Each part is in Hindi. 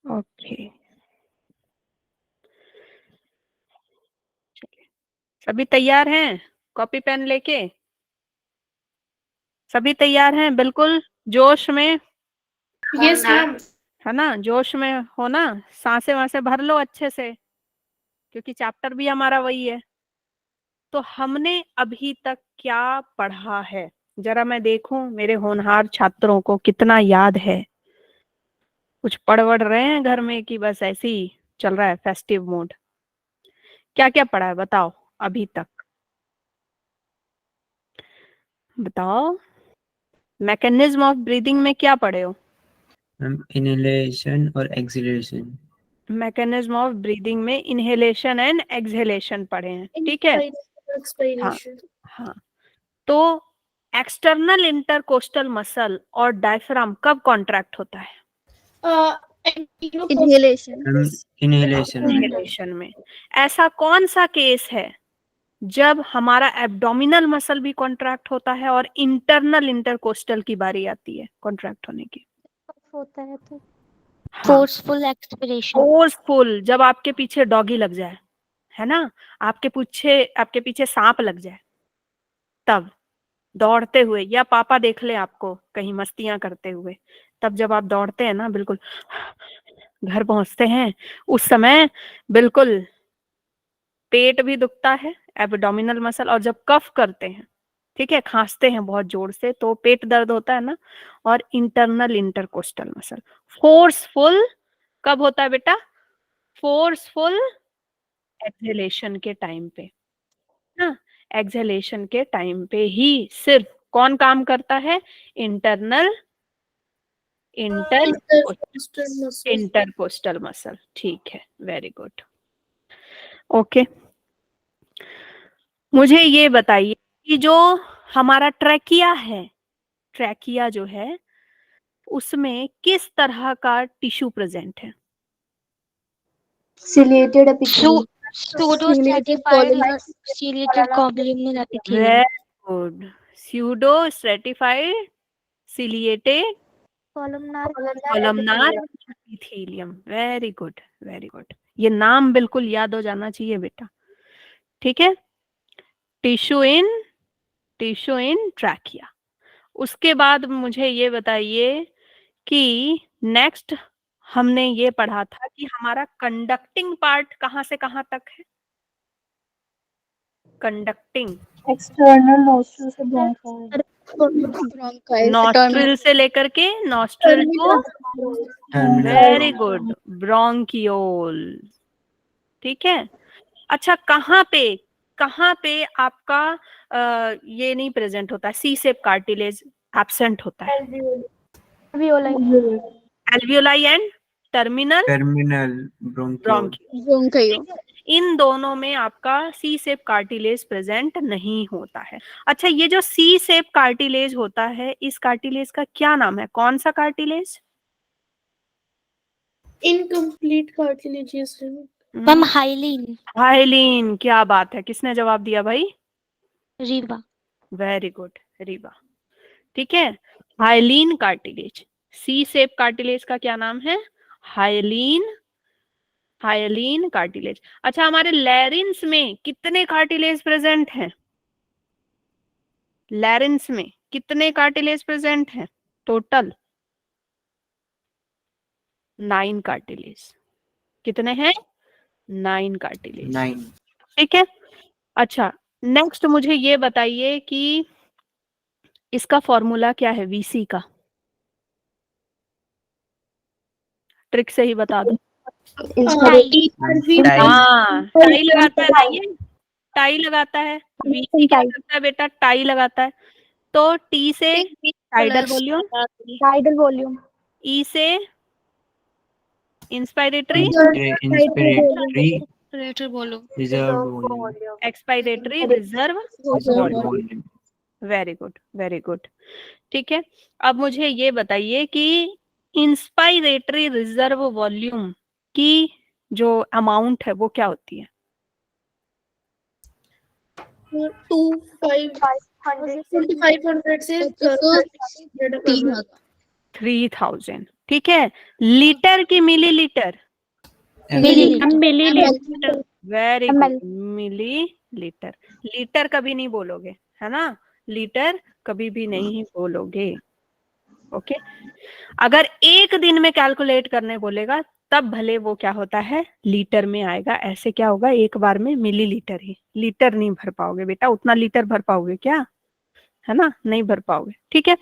ओके, सभी तैयार हैं? कॉपी पेन लेके सभी तैयार हैं? बिल्कुल जोश में? Yes ma'am. है ना, जोश में हो ना? सांसें वासें भर लो अच्छे से, क्योंकि चैप्टर भी हमारा वही है। तो हमने अभी तक क्या पढ़ा है, जरा मैं देखूं मेरे होनहार छात्रों को कितना याद है। कुछ पढ़ वढ़ रहे हैं घर में कि बस ऐसे ही चल रहा है फेस्टिव मूड? क्या क्या पढ़ा है बताओ अभी तक, बताओ। मैकेनिज्म ऑफ ब्रीदिंग में क्या पढ़े हो? इनहेलेशन और एक्सहेलेशन। मैकेनिज्म ऑफ ब्रीदिंग में इनहेलेशन एंड एक्सहेलेशन पढ़े हैं, ठीक है। हाँ हाँ, तो एक्सटर्नल इंटरकोस्टल मसल और डायफ्राम कब कॉन्ट्रैक्ट होता है? इनहेलेशन। इनहेलेशन में। इनहेलेशन में। ऐसा कौन सा केस है जब हमारा एब्डोमिनल मसल भी कॉन्ट्रैक्ट होता है और इंटरनल इंटरकोस्टल की बारी आती है कॉन्ट्रैक्ट होने की? होता है तो हाँ, फोर्सफुल एक्सपिरेशन। फोर्सफुल, जब आपके पीछे डॉगी लग जाए, है ना, आपके पीछे सांप लग जाए, तब दौड़ते हुए, या पापा देख ले आपको कहीं मस्तियां करते हुए, तब जब आप दौड़ते हैं ना, बिल्कुल घर पहुंचते हैं, उस समय बिल्कुल पेट भी दुखता है, एब्डोमिनल मसल, और जब कफ करते हैं, ठीक है, खांसते हैं बहुत जोर से, तो पेट दर्द होता है ना, और इंटरनल इंटरकोस्टल मसल फोर्सफुल कब होता है बेटा? फोर्सफुल एक्सहेलेशन के टाइम पे ना, एक्सहेलेशन के टाइम पे ही सिर्फ कौन काम करता है? इंटरनल इंटरकोस्टल मसल, ठीक है, वेरी गुड। ओके, मुझे ये बताइए कि जो हमारा ट्रैकिया है, ट्रैकिया जो है, उसमें किस तरह का टिश्यू प्रेजेंट है? Ciliated epithelium. Pseudo stratified ciliated complement epithelium. Very good, pseudo stratified ciliated columnar epithelium, very good very good. ये नाम बिल्कुल याद हो जाना चाहिए बेटा, ठीक है। Tissue in trachea. उसके बाद मुझे ये बताइए कि नेक्स्ट हमने ये पढ़ा था कि हमारा कंडक्टिंग पार्ट कहाँ से कहाँ तक है? कंडक्टिंग एक्सटर्नल नोस्ट्रल से ब्रोंकाइल। नॉस्ट्रिल से लेकर के nostril to, very good, bronchiole, ठीक है। अच्छा, कहाँ पे आपका ये नहीं प्रेजेंट होता है, सी सेप कार्टिलेज एब्सेंट होता है? Alveoli and terminal bronchiole. इन दोनों में आपका सी सेप कार्टिलेज प्रेजेंट नहीं होता है। अच्छा, ये जो सी सेप कार्टिलेज होता है, इस कार्टिलेज का क्या नाम है? कौन सा cartilage? Incomplete cartilaginous. Ma'am hyaline. Hyaline, क्या बात है, किसने जवाब दिया भाई? रीवा। वेरी गुड रीवा, ठीक है। हाइलिन कार्टिलेज, सी सेप कार्टिलेज का क्या नाम है? Hyaline cartilage. अच्छा, हमारे लैरिंस में कितने कार्टिलेज प्रेजेंट हैं? लैरिंस में कितने कार्टिलेज प्रेजेंट हैं टोटल? 9 कार्टिलेज। कितने हैं? 9 कार्टिलेज, ठीक है। अच्छा, नेक्स्ट मुझे ये बताइए कि इसका फॉर्मूला क्या है वीसी का? ट्रिक से ही बता दो। हाँ, टाई लगाता है ना ये, टाई लगाता है। वीसी क्या करता है बेटा? टाई लगाता है। तो टी से टाइडल वॉल्यूम, टाइडल वॉल्यूम। ई से inspiratory, expiratory reserve volume, very good very good, ठीक है। अब मुझे ये बताइए कि इंस्पायरेटरी रिजर्व वॉल्यूम की जो अमाउंट है वो क्या होती है? 2500 से 3000। 3000, ठीक है, लीटर की millilitre? Millilitre. Very good, millilitre. Litre कभी नहीं बोलोगे, है ना, लीटर कभी भी नहीं बोलोगे। ओके, अगर एक दिन में कैलकुलेट करने बोलेगा तब भले वो क्या होता है, लीटर में आएगा, ऐसे क्या होगा, एक बार में मिलीलीटर ही, लीटर नहीं भर पाओगे बेटा, उतना लीटर भर पाओगे क्या, है ना, नहीं भर पाओगे। ठीक है,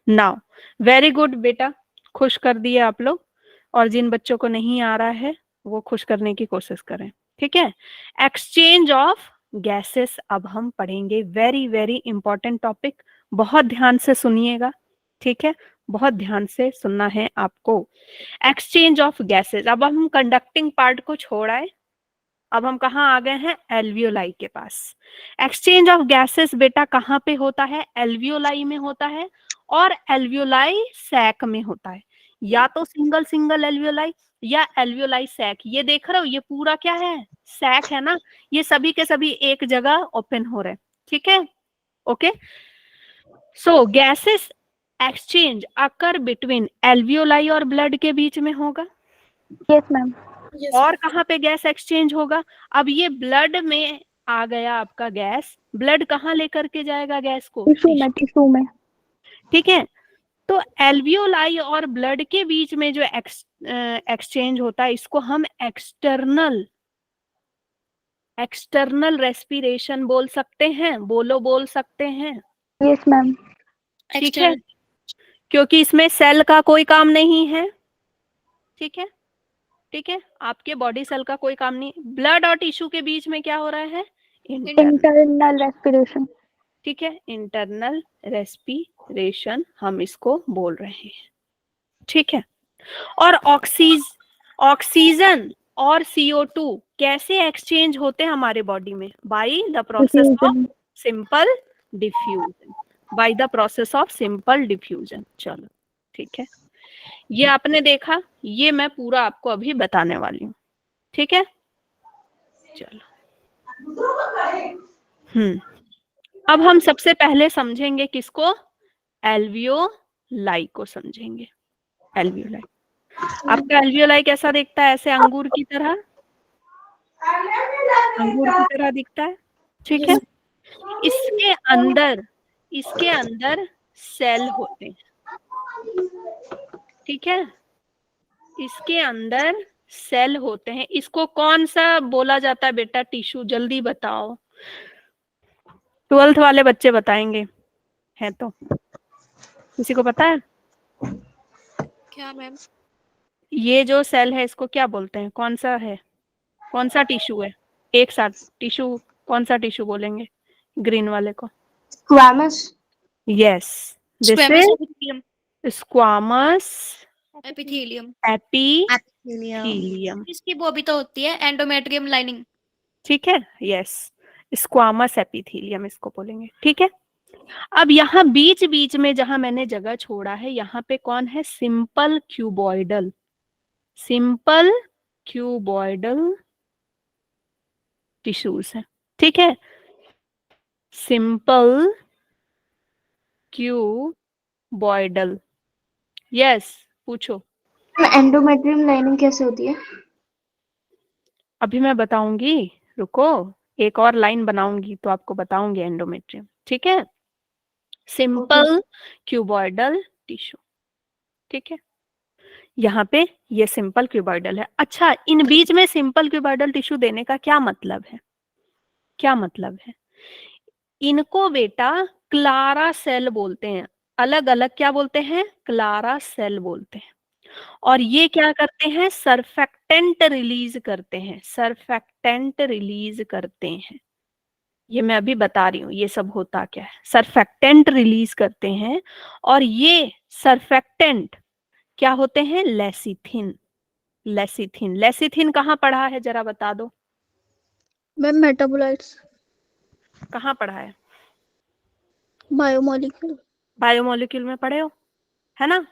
नाउ वेरी गुड बेटा, खुश कर दिए आप लोग, और जिन बच्चों को नहीं आ रहा है वो खुश करने की कोशिश करें। ठीक है, एक्सचेंज ऑफ गैसेस अब हम पढ़ेंगे, वेरी वेरी इंपॉर्टेंट टॉपिक, बहुत ध्यान से सुनिएगा। ठीक है, बहुत ध्यान से सुनना है आपको। एक्सचेंज ऑफ गैसेस, अब हम कंडक्टिंग पार्ट को छोड़ आए, अब हम कहाँ आ गए हैं, एल्वियोलाई के पास। एक्सचेंज ऑफ गैसेस बेटा कहाँ पे होता है, एल्वियोलाई में होता है, और एल्वियोलाई सैक में होता है, या तो सिंगल सिंगल एल्वियोलाई या एल्वियोलाई सैक। ये देख रहे हो, ये पूरा क्या है, सैक है ना, ये सभी के सभी एक जगह ओपन हो रहे हैं। ठीक है, okay, so gases exchange occur between alveoli और ब्लड के बीच में होगा। Yes ma'am. और कहाँ पे गैस एक्सचेंज होगा, अब ये ब्लड में आ गया आपका गैस, ब्लड कहाँ लेकर के जाएगा गैस को, टिश्यू में। ठीक है, तो एल्वियोलाई और ब्लड के बीच में जो एक्सचेंज होता है, इसको हम एक्सटर्नल रेस्पिरेशन बोल सकते हैं, बोल सकते हैं। Yes ma'am. ठीक है, क्योंकि इसमें सेल का कोई काम नहीं है। ठीक है, ठीक है, आपके बॉडी सेल का कोई काम नहीं, ब्लड और टिश्यू के बीच में क्या हो रहा है, इंटरनल रेस्पिरेशन। ठीक है, इंटरनल रेस्पिरेशन हम इसको बोल रहे हैं। ठीक है, और ऑक्सीजन और CO2 कैसे एक्सचेंज होते हैं हमारे बॉडी में, by the process of simple diffusion, by the process of simple diffusion. चलो ठीक है, ये आपने देखा, ये मैं पूरा आपको अभी बताने वाली हूँ। ठीक है, चलो अब हम सबसे पहले समझेंगे किसको, एल्वियोलाई को समझेंगे। एल्वियोलाई, आपका एल्वियोलाई कैसा दिखता है, ऐसे अंगूर की तरह, अंगूर की तरह दिखता है। ठीक है, इसके अंदर सेल होते हैं। ठीक है, इसके अंदर सेल होते हैं, इसको कौन सा बोला जाता है बेटा, टिश्यू, जल्दी बताओ, 12th वाले बच्चे बताएंगे, है तो किसी को पता है क्या मैम? ये जो सेल है इसको क्या बोलते हैं, कौन सा है, कौन सा टिश्यू है, एक साथ टिश्यू, कौन सा टिश्यू बोलेंगे, ग्रीन वाले को, squamous. Yes, this is squamous epithelium. Epithelium. इसकी वो भी तो होती है एंडोमेट्रियम लाइनिंग। ठीक है, यस, स्क्वामस एपिथेलियम इसको बोलेंगे। ठीक है, अब यहाँ बीच बीच में जहां मैंने जगह छोड़ा है, यहाँ पे कौन है, simple cuboidal, simple cuboidal tissues है। ठीक है, सिंपल क्यूबॉइडल, यस, पूछो। एंडोमेट्रियम लाइनिंग कैसे होती है? अभी मैं बताऊंगी, रुको, एक और लाइन बनाऊंगी तो आपको बताऊंगी एंडोमेट्रियम। ठीक है, सिंपल क्यूबॉइडल टिश्यू। ठीक है, यहाँ पे ये सिंपल क्यूबॉइडल है। अच्छा, इन बीच में सिंपल क्यूबॉइडल टिश्यू देने का क्या मतलब है, क्या मतलब है, इनको बेटा क्लारा सेल बोलते हैं, अलग अलग क्या बोलते हैं, क्लारा सेल बोलते हैं, और ये क्या करते हैं, सरफेक्टेंट रिलीज करते हैं, सरफेक्टेंट रिलीज करते हैं। ये मैं अभी बता रही हूँ ये सब होता क्या है, सरफेक्टेंट रिलीज करते हैं, और ये सरफेक्टेंट क्या होते हैं, लेसिथिन, लेसिथिन, लेसिथिन कहाँ पढ़ा है जरा बता दो, मैम मेटाबोलाइट्स। कहाँ पढ़ा है, बायोमोलिक्यूल। बायोमोलिक्यूल में पढ़े हो, है ना।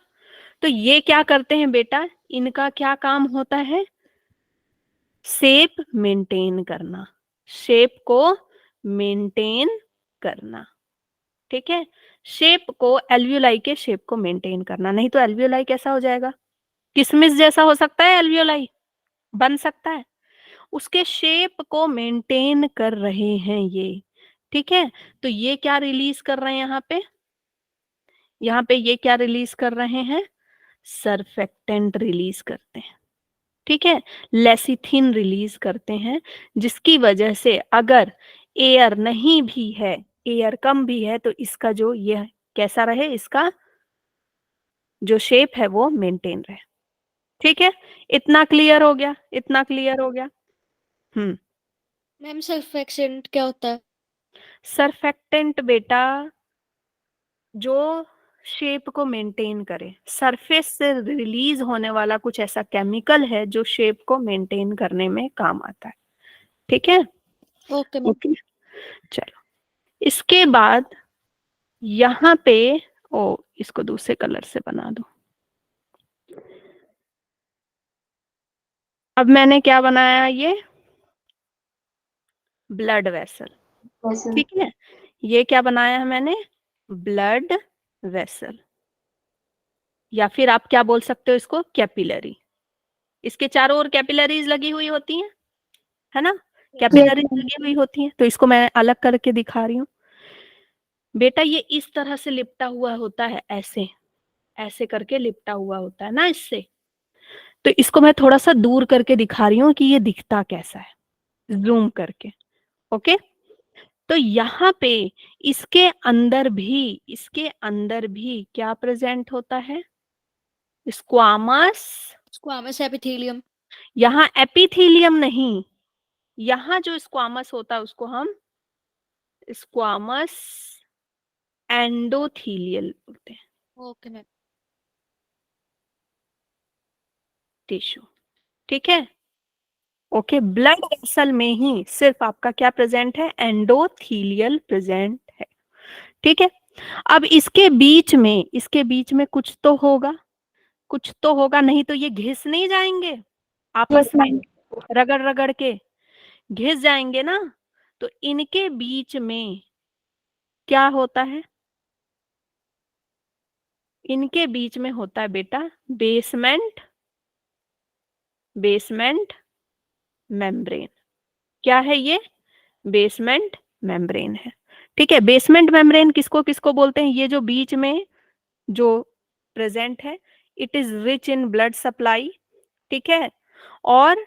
तो ये क्या करते हैं बेटा, इनका क्या काम होता है, शेप मेंटेन करना, शेप को मेंटेन करना। ठीक है, शेप को, एल्वियोलाई के शेप को मेंटेन करना, नहीं तो एल्वियोलाई कैसा हो जाएगा, किसमिस जैसा हो सकता है एल्वियोलाई, बन सकता है, उसके शेप को मेंटेन कर रहे हैं ये, ठीक है। तो ये क्या रिलीज कर रहे हैं यहाँ पे ये क्या रिलीज कर रहे हैं, सरफेक्टेंट रिलीज करते हैं, ठीक है, लेसिथिन रिलीज करते हैं, जिसकी वजह से अगर एयर नहीं भी है, एयर कम भी है, तो इसका जो ये कैसा रहे, इसका जो शेप है वो मेंटेन रहे, ठीक है। इतना क्लियर हो गया, इतना क्लियर हो गया। मैम सर्फेक्टेंट क्या होता है? सरफेक्टेंट बेटा जो शेप को मेंटेन करे, सरफेस से रिलीज होने वाला कुछ ऐसा केमिकल है जो शेप को मेंटेन करने में काम आता है, ठीक है। Okay ma'am. ओके, चलो इसके बाद यहाँ पे, ओ इसको दूसरे कलर से बना दो। अब मैंने क्या बनाया, ये ब्लड वेसल, ठीक है, ये क्या बनाया है मैंने, ब्लड वेसल, या फिर आप क्या बोल सकते हो इसको, कैपिलरी। इसके चारों ओर कैपिलरीज लगी हुई होती हैं, है ना, कैपिलरीज लगी हुई होती हैं। तो इसको मैं अलग करके दिखा रही हूँ बेटा, ये इस तरह से लिपटा हुआ होता है, ऐसे ऐसे करके लिपटा हुआ होता है ना इससे। तो इसको मैं थोड़ा सा दूर करके दिखा रही हूँ कि ये दिखता कैसा है, जूम करके, ओके। तो यहाँ पे इसके अंदर भी क्या प्रेजेंट होता है, स्क्वामस, स्क्वामस एपिथेलियम। यहाँ एपिथेलियम नहीं, यहाँ जो स्क्वामस होता है उसको हम स्क्वामस एंडोथीलियल बोलते हैं, ओके मैम। टिश्यू, ठीक है। ओके, ब्लड वेसल में ही सिर्फ आपका क्या प्रेजेंट है, एंडोथीलियल प्रेजेंट है, ठीक है। अब इसके बीच में कुछ तो होगा, कुछ तो होगा, नहीं तो ये घिस नहीं जाएंगे आपस में, रगड़ रगड़ के घिस जाएंगे ना। तो इनके बीच में क्या होता है, इनके बीच में होता है बेटा बेसमेंट, बेसमेंट मेम्ब्रेन। क्या है ये, बेसमेंट मेम्ब्रेन है, ठीक है। बेसमेंट मेम्ब्रेन किसको किसको बोलते हैं, ये जो बीच में जो प्रेजेंट है, it is rich in blood supply, ठीक है। और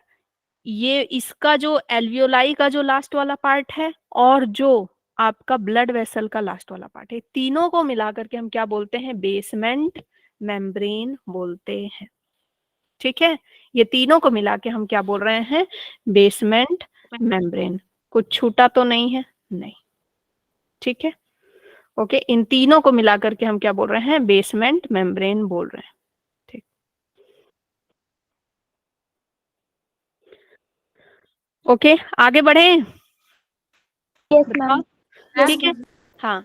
ये इसका जो एल्वियोलाई का जो लास्ट वाला पार्ट है, और जो आपका ब्लड वेसल का लास्ट वाला पार्ट है, तीनों को मिलाकर के हम क्या बोलते हैं, बेसमेंट मेम्ब्रेन बोलते हैं, ठीक है। ये तीनों को मिला के हम क्या बोल रहे हैं, बेसमेंट मेम्ब्रेन। कुछ छूटा तो नहीं है, नहीं, ठीक है। ओके, इन तीनों को मिलाकर के हम क्या बोल रहे हैं, बेसमेंट मेम्ब्रेन बोल रहे हैं, ठीक। ओके, आगे बढ़े, बताओ, ठीक है। हाँ,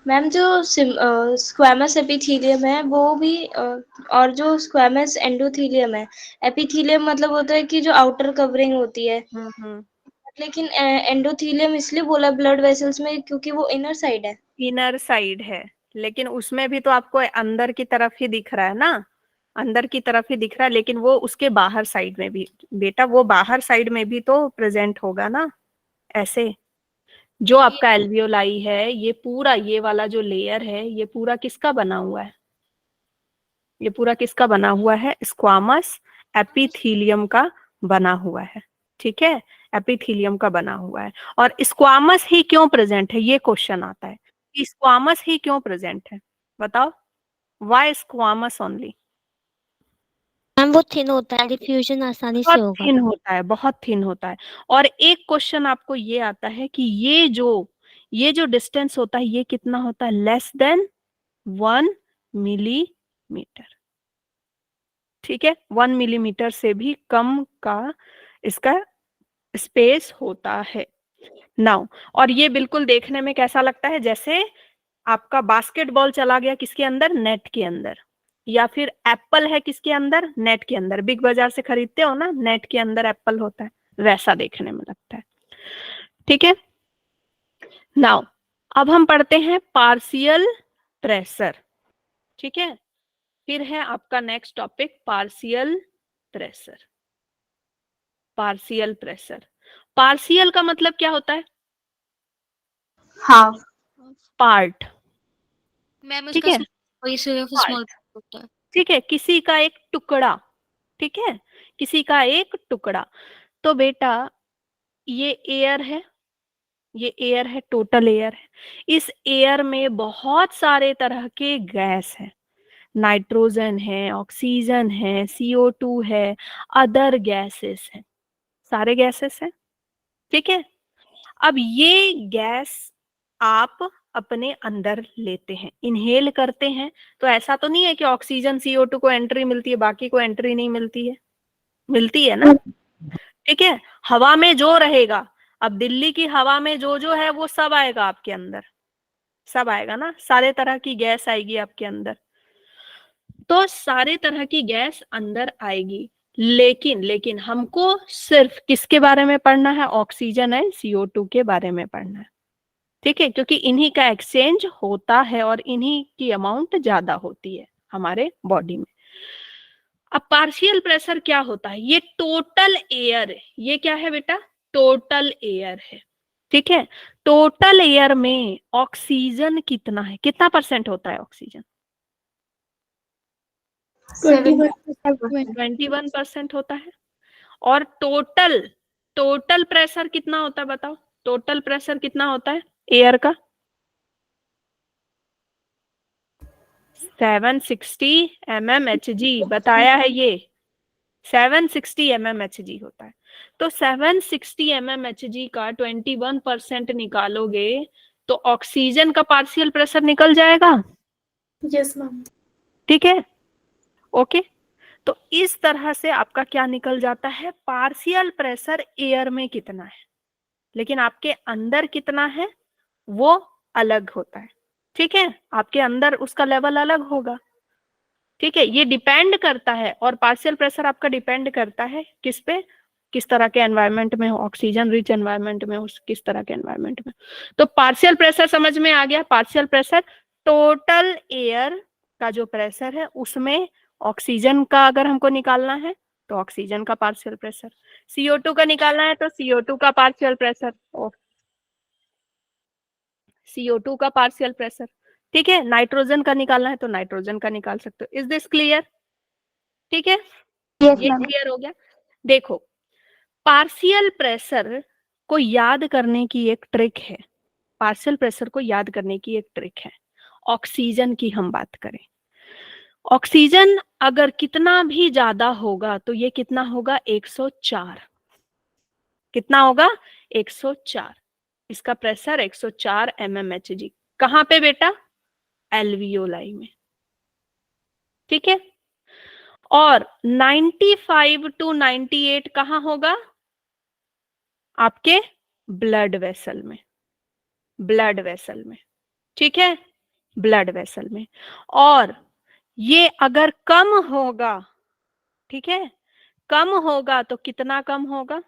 मैम जो स्क्वामस एपिथेलियम है वो भी और जो स्क्वामस एंडोथेलियम है, एपिथेलियम मतलब होता है कि जो आउटर कवरिंग होती है, लेकिन एंडोथेलियम इसलिए बोला ब्लड वेसल्स में क्योंकि वो इनर साइड है। इनर साइड है, लेकिन उसमें भी तो आपको अंदर की तरफ ही दिख रहा है ना, अंदर की तरफ ही दिख रहा है, लेकिन वो उसके बाहर साइड में भी बेटा, वो बाहर साइड में भी तो प्रेजेंट होगा ना, ऐसे। जो आपका एल्वियोलाई है, ये पूरा, ये वाला जो लेयर है, ये पूरा किसका बना हुआ है, ये पूरा किसका बना हुआ है, स्क्वामस एपिथेलियम का बना हुआ है, ठीक है, एपिथेलियम का बना हुआ है। और स्क्वामस ही क्यों प्रेजेंट है, ये क्वेश्चन आता है कि स्क्वामस ही क्यों प्रेजेंट है, बताओ, व्हाई स्क्वामस ओनली। मैम वो थिन होता है, डिफ्यूजन आसानी से बहुत होगा। थिन होता है, बहुत थिन होता है। और एक क्वेश्चन आपको ये आता है कि ये जो डिस्टेंस होता है, ये कितना होता है, लेस देन 1 मिलीमीटर, ठीक है, 1 मिलीमीटर से भी कम का इसका स्पेस होता है। नाउ, और ये बिल्कुल देखने में कैसा लगता है, जैसे आपका बास्केटबॉल चला गया किसके अंदर, नेट के अंदर, या फिर एप्पल है किसके अंदर, नेट के अंदर। बिग बाजार से खरीदते हो ना, नेट के अंदर एप्पल होता है, वैसा देखने में लगता है, ठीक है। नाउ, अब हम पढ़ते हैं पार्शियल प्रेशर, ठीक है। फिर है आपका next topic partial pressure. Partial pressure, partial का मतलब क्या होता है? हाफ। पार्ट। मैम ठीक उसका है, स्मॉल होता है। ठीक है, किसी का एक टुकड़ा, ठीक है, किसी का एक टुकड़ा। तो बेटा ये एयर है, ये एयर है, टोटल एयर है। इस एयर में बहुत सारे तरह के गैस हैं, नाइट्रोजन है, ऑक्सीजन है, CO2 है, अदर गैसेस हैं, सारे गैसेस हैं। ठीक है, अब ये गैस आप अपने अंदर लेते हैं, इनहेल करते हैं। तो ऐसा तो नहीं है कि ऑक्सीजन CO2 को एंट्री मिलती है, बाकी को एंट्री नहीं मिलती है, मिलती है ना। ठीक है, हवा में जो रहेगा, अब दिल्ली की हवा में जो है वो सब आएगा आपके अंदर, सब आएगा ना, सारे तरह की गैस आएगी आपके अंदर। तो सारे तरह की गैस अंदर आएगी, लेकिन लेकिन हमको सिर्फ किसके बारे में पढ़ना है? ऑक्सीजन एंड CO2 के बारे में पढ़ना है। ठीक है, क्योंकि इन्हीं का एक्सचेंज होता है और इन्हीं की अमाउंट ज्यादा होती है हमारे बॉडी में। अब पार्शियल प्रेशर क्या होता है? ये टोटल एयर है, ये क्या है बेटा? टोटल एयर है। ठीक है, टोटल एयर में ऑक्सीजन कितना है, कितना परसेंट होता है ऑक्सीजन? 21% होता है। और टोटल टोटल प्रेशर कितना होता है बताओ? टोटल प्रेशर कितना होता है एयर का? 760 mmHg बताया है, ये 760 mmHg होता है। तो 760 mmHg का 21% निकालोगे तो ऑक्सीजन का पार्शियल प्रेशर निकल जाएगा। Yes ma'am. ठीक है, ओके। तो इस तरह से आपका क्या निकल जाता है? पार्शियल प्रेशर एयर में कितना है, लेकिन आपके अंदर कितना है वो अलग होता है। ठीक है, आपके अंदर उसका लेवल अलग होगा। ठीक है, ये डिपेंड करता है, और पार्शियल प्रेशर आपका डिपेंड करता है किस पे? किस तरह के एनवायरनमेंट में हो, ऑक्सीजन रिच एनवायरनमेंट में हो, किस तरह के एनवायरनमेंट में। तो पार्शियल प्रेशर समझ में आ गया। पार्शियल प्रेशर टोटल एयर का जो प्रेशर है उसमें ऑक्सीजन का अगर हमको निकालना है तो ऑक्सीजन का पार्शियल प्रेशर, CO2 का निकालना है तो CO2 का पार्शियल प्रेशर, CO2 का पार्शियल प्रेशर। ठीक है, नाइट्रोजन का निकालना है तो नाइट्रोजन का निकाल सकते हो। Is this clear? ठीक है, ये क्लियर हो गया। देखो, पार्शियल प्रेशर को याद करने की एक ट्रिक है, पार्शियल प्रेशर को याद करने की एक ट्रिक है। ऑक्सीजन की हम बात करें, ऑक्सीजन अगर कितना भी ज्यादा होगा तो ये कितना होगा? 104। कितना होगा? 104। इसका प्रेशर 104 mmHg। कहां पे बेटा? एल्वियोलाई में। ठीक है, और 95 to 98 कहां होगा? आपके ब्लड वेसल में, ब्लड वेसल में। ठीक है, ब्लड वेसल में। और ये अगर कम होगा, ठीक है, कम होगा तो कितना कम होगा?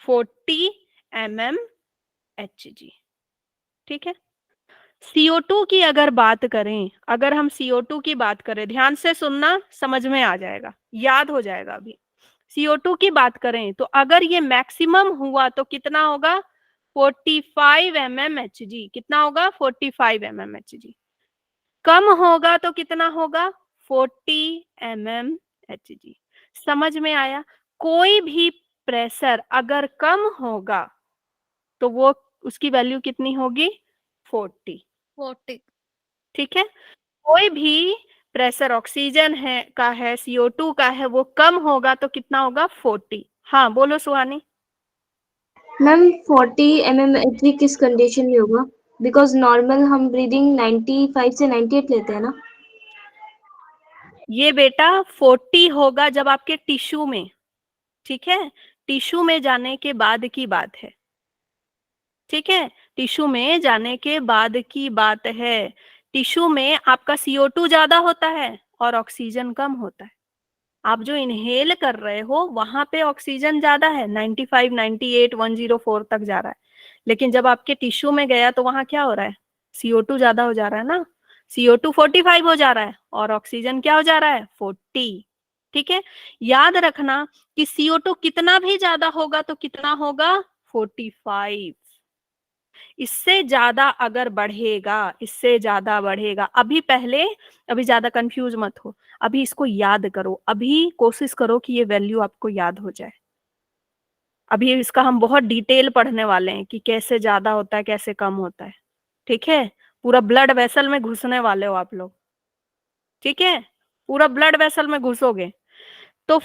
40 mmHg। ठीक है, CO2 की अगर बात करें, अगर हम CO2 की बात करें, ध्यान से सुनना, समझ में आ जाएगा, याद हो जाएगा अभी। CO2 की बात करें तो अगर ये मैक्सिमम हुआ तो कितना होगा? 45 mmHg। कितना होगा? 45 mmHg। कम होगा तो कितना होगा? 40 mmHg। समझ में आया? कोई भी प्रेशर अगर कम होगा तो वो उसकी वैल्यू कितनी होगी? 40। ठीक है, कोई भी प्रेशर ऑक्सीजन है का है, CO2 का है, वो कम होगा तो कितना होगा? 40। हाँ बोलो सुहानी। मैम 40 mmHg किस कंडीशन में होगा? बिकॉज नॉर्मल हम ब्रीदिंग 95 से 98 लेते हैं ना। ये बेटा 40 होगा जब आपके टिश्यू में, ठीक है, टिश्यू में जाने के बाद की बात है। ठीक है, टिश्यू में जाने के बाद की बात है। टिश्यू में आपका CO2 ज्यादा होता है और ऑक्सीजन कम होता है। आप जो इनहेल कर रहे हो वहां पे ऑक्सीजन ज्यादा है, 95, 98, 104 तक जा रहा है। लेकिन जब आपके टिश्यू में गया तो वहां क्या हो रहा है? CO2 ज्यादा हो जा रहा है ना। CO2 45 हो जा रहा है और ऑक्सीजन क्या हो जा रहा है 40। ठीक है, याद रखना कि CO2 कितना भी ज्यादा होगा तो कितना होगा 45। इससे ज्यादा अगर बढ़ेगा, इससे ज्यादा बढ़ेगा, अभी ज्यादा कंफ्यूज मत हो, अभी इसको याद करो, अभी कोशिश करो कि ये वैल्यू आपको याद हो जाए। अभी इसका हम बहुत डिटेल पढ़ने वाले हैं कि कैसे ज्यादा होता है, कैसे कम होता है। ठीक है, पूरा ब्लड वेसल में घुसने वाले हो आप लोग। ठीक है, पूरा ब्लड वेसल में घुसोगे तो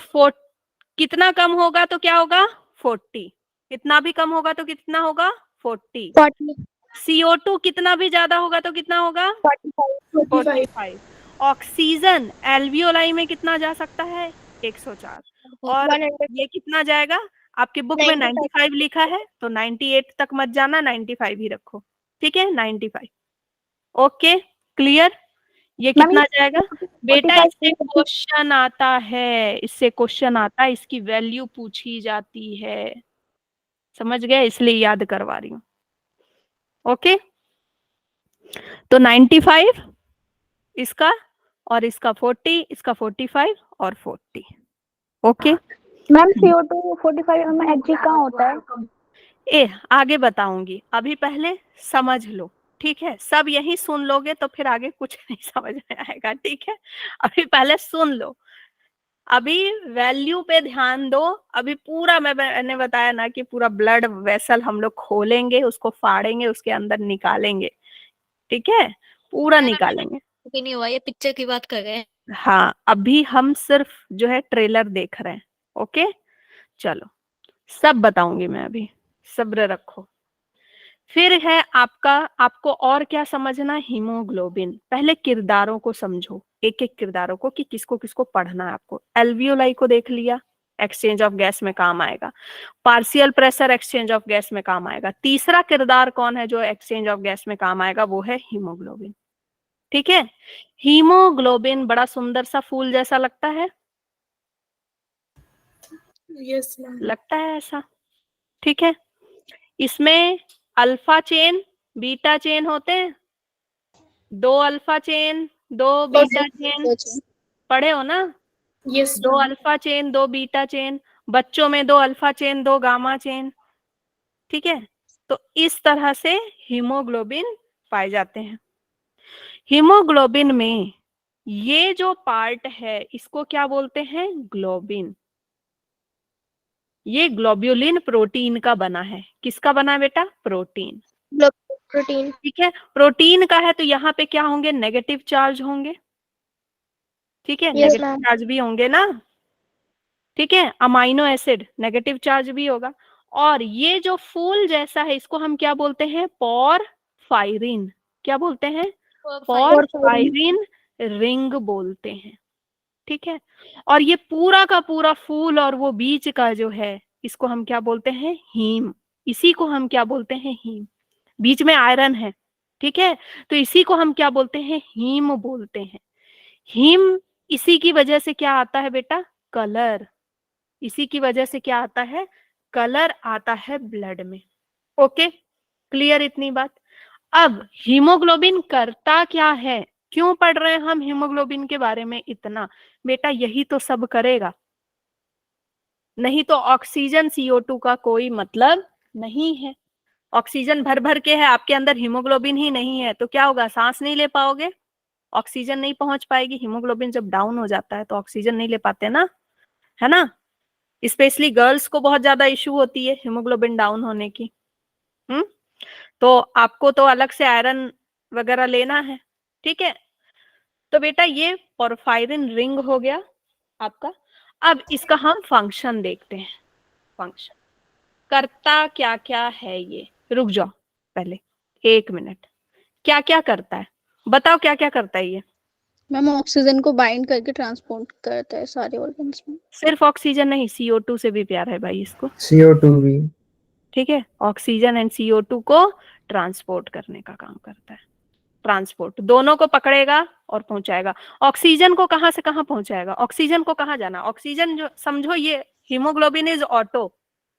कितना कम होगा तो क्या होगा 40, कितना भी कम होगा तो कितना होगा 40। 40 CO2 कितना भी ज्यादा होगा तो कितना होगा 45। ऑक्सीजन एल्वियोलाई में कितना जा सकता है 104, और 100 ये कितना जाएगा, आपके बुक में 95 लिखा है तो 98 तक मत जाना, 95 ही रखो। ठीक है, 95। Okay, clear. ये कितना जाएगा बेटा, इससे क्वेश्चन आता है, इससे क्वेश्चन आता है, इसकी वैल्यू पूछी जाती है, समझ गए, इसलिए याद करवा रही हूँ। ओके, तो 95 इसका, और इसका 40, इसका 45 और 40। ओके मैम CO2 45 में Hg कहाँ होता है? आगे बताऊंगी, अभी पहले समझ लो। ठीक है, सब यही सुन लोगे तो फिर आगे कुछ नहीं समझ में आएगा। ठीक है, अभी पहले सुन लो, अभी वैल्यू पे ध्यान दो। अभी पूरा मैंने बताया ना कि पूरा ब्लड वेसल हम लोग खोलेंगे, उसको फाड़ेंगे, उसके अंदर निकालेंगे। ठीक है, पूरा निकालेंगे। भी नहीं हुआ, ये पिक्चर की बात कर रहे हैं। हाँ, अभी हम सिर्फ जो है ट्रेलर देख रहे हैं। ओके, चलो सब बताऊंगी मैं, अभी सब्र रखो। फिर है आपको और क्या समझना, हीमोग्लोबिन। पहले किरदारों को समझो, एक एक किरदारों को कि किसको किसको पढ़ना है आपको। एल्वियोलाई को देख लिया, एक्सचेंज ऑफ गैस में काम आएगा। Partial pressure exchange of gas में काम आएगा। तीसरा किरदार कौन है जो एक्सचेंज ऑफ गैस में काम आएगा, वो है हीमोग्लोबिन। ठीक है, हीमोग्लोबिन बड़ा सुंदर सा फूल जैसा लगता है, यस लगता है ऐसा। ठीक है, इसमें अल्फा चेन बीटा चेन होते हैं, 2 अल्फा चेन 2 बीटा चेन, पढ़े हो ना। Yes 2 alpha chain 2 beta chain, बच्चों में 2 अल्फा चेन 2 गामा चेन। ठीक है, तो इस तरह से हीमोग्लोबिन पाए जाते हैं। हीमोग्लोबिन में ये जो पार्ट है इसको क्या बोलते हैं, ग्लोबिन। ये ग्लोब्युलिन प्रोटीन का बना है। किसका बना है बेटा, प्रोटीन। प्रोटीन। ठीक है, प्रोटीन का है तो यहाँ पे क्या होंगे, नेगेटिव चार्ज होंगे। ठीक है, नेगेटिव चार्ज भी होंगे ना। ठीक है, अमाइनो एसिड नेगेटिव चार्ज भी होगा। और ये जो फूल जैसा है इसको हम क्या बोलते हैं, पोरफायरिन। क्या बोलते हैं, पोरफायरिन रिंग बोलते हैं। ठीक है, और ये पूरा का पूरा फूल और वो बीच का जो है इसको हम क्या बोलते हैं, हीम। इसी को हम क्या बोलते हैं, हीम। बीच में आयरन है। ठीक है, तो इसी को हम क्या बोलते हैं, हीम बोलते हैं। हीम, इसी की वजह से क्या आता है बेटा, कलर। इसी की वजह से क्या आता है, कलर आता है ब्लड में। ओके, क्लियर इतनी बात। अब हीमोग्लोबिन करता क्या है, क्यों पढ़ रहे हैं हम हीमोग्लोबिन के बारे में इतना, बेटा यही तो सब करेगा। नहीं तो ऑक्सीजन CO2 का कोई मतलब नहीं है। ऑक्सीजन भर भर के है, आपके अंदर हीमोग्लोबिन ही नहीं है तो क्या होगा, सांस नहीं ले पाओगे, ऑक्सीजन नहीं पहुंच पाएगी। हीमोग्लोबिन जब डाउन हो जाता है तो ऑक्सीजन नहीं ले पाते ना, है ना। स्पेशली गर्ल्स को बहुत ज्यादा इश्यू होती है हीमोग्लोबिन डाउन होने की। तो आपको तो अलग से आयरन वगैरह लेना है। ठीक है, तो बेटा ये पोरफायरिन रिंग हो गया आपका। अब इसका हम फंक्शन देखते हैं। फंक्शन करता क्या क्या है ये, रुक जाओ पहले 1 मिनट। क्या क्या करता है बताओ, क्या क्या करता है ये। मैम ऑक्सीजन को बाइंड करके ट्रांसपोर्ट करता है सारे ऑर्गन्स में। सिर्फ ऑक्सीजन नहीं, CO2 से भी प्यार है भाई इसको। CO2 भी। ठीक है, ऑक्सीजन एंड CO2 को ट्रांसपोर्ट करने का काम करता है। ट्रांसपोर्ट दोनों को पकड़ेगा और पहुंचाएगा। ऑक्सीजन को कहां से कहां पहुंचाएगा, ऑक्सीजन को कहां जाना, ऑक्सीजन जो समझो ये हीमोग्लोबिन इज ऑटो।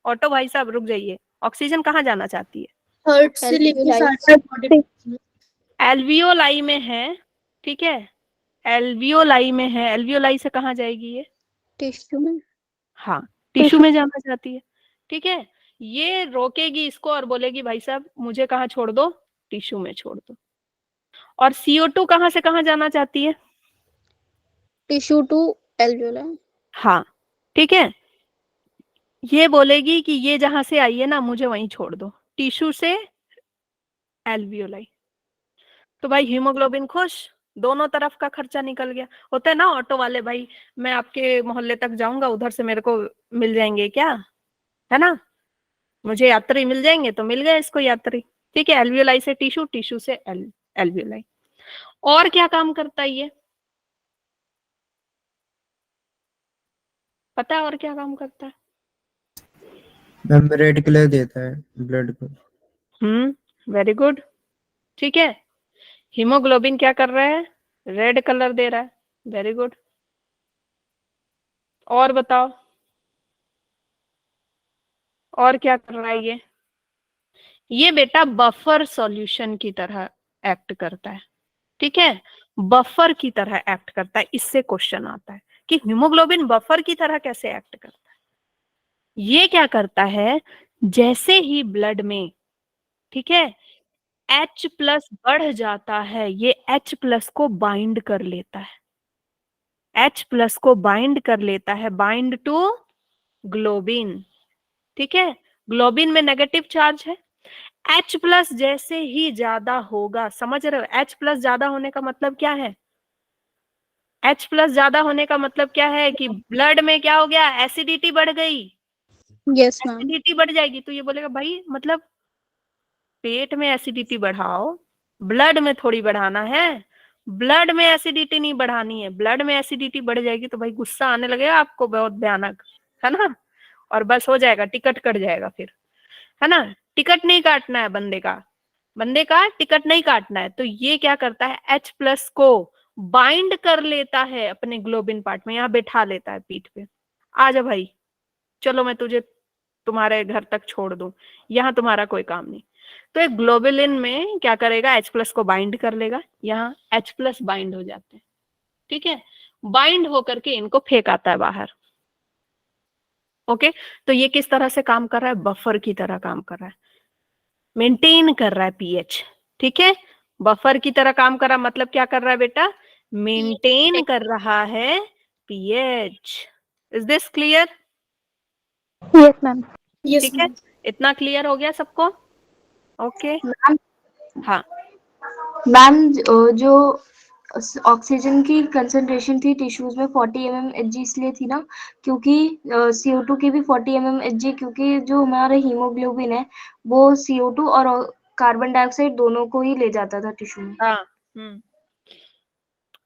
ऑटो भाई साहब रुक जाइए, ऑक्सीजन कहां जाना चाहती है, हार्ट से लेके एल्वियोलाई में है ठीक है, एल्वियोलाई में है, एल्वियोलाई से कहाँ जाएगी ये? टिश्यू में। हाँ, टिश्यू में जाना चाहती है। ठीक है, ये रोकेगी इसको और बोलेगी भाई साहब मुझे कहाँ छोड़ दो, टिश्यू में छोड़ दो। और CO2 कहाँ से कहाँ जाना चाहती है? Tissue to alveoli. हाँ, ठीक है, ये बोलेगी कि ये जहां से आई है ना मुझे वहीं छोड़ दो, टिश्यू से एल्वियोलाई। तो भाई हीमोग्लोबिन खुश, दोनों तरफ का खर्चा निकल गया। होता है ना ऑटो वाले, भाई मैं आपके मोहल्ले तक जाऊंगा, उधर से मेरे को मिल जाएंगे क्या, है ना, मुझे यात्री मिल जाएंगे, तो मिल गए इसको यात्री। ठीक है, एल्वियोलाई से टिश्यू, टिश्यू से एल्वियोलाई। और क्या काम करता है ये, पता है और क्या काम करता है? मैम रेड कलर देता है ब्लड को। Very good. ठीक है, हीमोग्लोबिन क्या कर रहा है, रेड कलर दे रहा है, वेरी गुड। और बताओ और क्या कर रहा है ये बेटा बफर सॉल्यूशन की तरह एक्ट करता है। ठीक है, बफर की तरह एक्ट करता है। इससे क्वेश्चन आता है कि हीमोग्लोबिन बफर की तरह कैसे एक्ट करता है। ये क्या करता है, जैसे ही ब्लड में, ठीक है, H+ बढ़ जाता है, ये H+ को बाइंड कर लेता है, H+ को बाइंड कर लेता है, बाइंड टू ग्लोबिन। ठीक है, ग्लोबिन में नेगेटिव चार्ज है, H+ जैसे ही ज्यादा होगा, समझ रहे हो, H+ ज्यादा होने का मतलब क्या है, H+ ज्यादा होने का मतलब क्या है कि ब्लड में क्या हो गया, एसिडिटी बढ़ गई, यस मैम। एसिडिटी बढ़ जाएगी। तो ये बोलेगा भाई मतलब पेट में एसिडिटी बढ़ाओ, ब्लड में थोड़ी बढ़ाना है, ब्लड में एसिडिटी नहीं बढ़ानी है, ब्लड में एसिडिटी बढ़ जाएगी तो भाई गुस्सा आने लगेगा आपको बहुत भयानक, है ना, और बस हो जाएगा, टिकट कट जाएगा फिर, है ना, टिकट नहीं काटना है बंदे का टिकट नहीं काटना है। तो ये क्या करता है, H+ को बाइंड कर लेता है अपने ग्लोबिन पार्ट में, यहाँ बैठा लेता है पीठ पे, आ जा भाई, चलो मैं तुझे तुम्हारे घर तक छोड़ दूं, यहाँ तुम्हारा कोई काम नहीं। तो एक ग्लोबुलिन में क्या करेगा, H+ को बाइंड कर लेगा, यहाँ H+ बाइंड हो जाते हैं। ठीक है, बाइंड होकर के इनको फेंक आता है बाहर। ओके, तो ये किस तरह से काम कर रहा है, बफर की तरह काम कर रहा है, मेंटेन कर रहा है पीएच। ठीक है, बफर की तरह काम कर रहा है मतलब क्या कर रहा है बेटा, मेंटेन कर रहा है pH. Is this clear? Yes ma'am. ठीक है, इतना क्लियर हो गया सबको? ओके, हाँ मैम जो ऑक्सीजन की कंसंट्रेशन थी टिश्यूज में 40 mmHg इसलिए थी ना क्योंकि CO2 की भी 40 mmHg, क्योंकि जो हमारा हीमोग्लोबिन है वो CO2 और कार्बन डाइऑक्साइड दोनों को ही ले जाता था टिश्यू में। हाँ।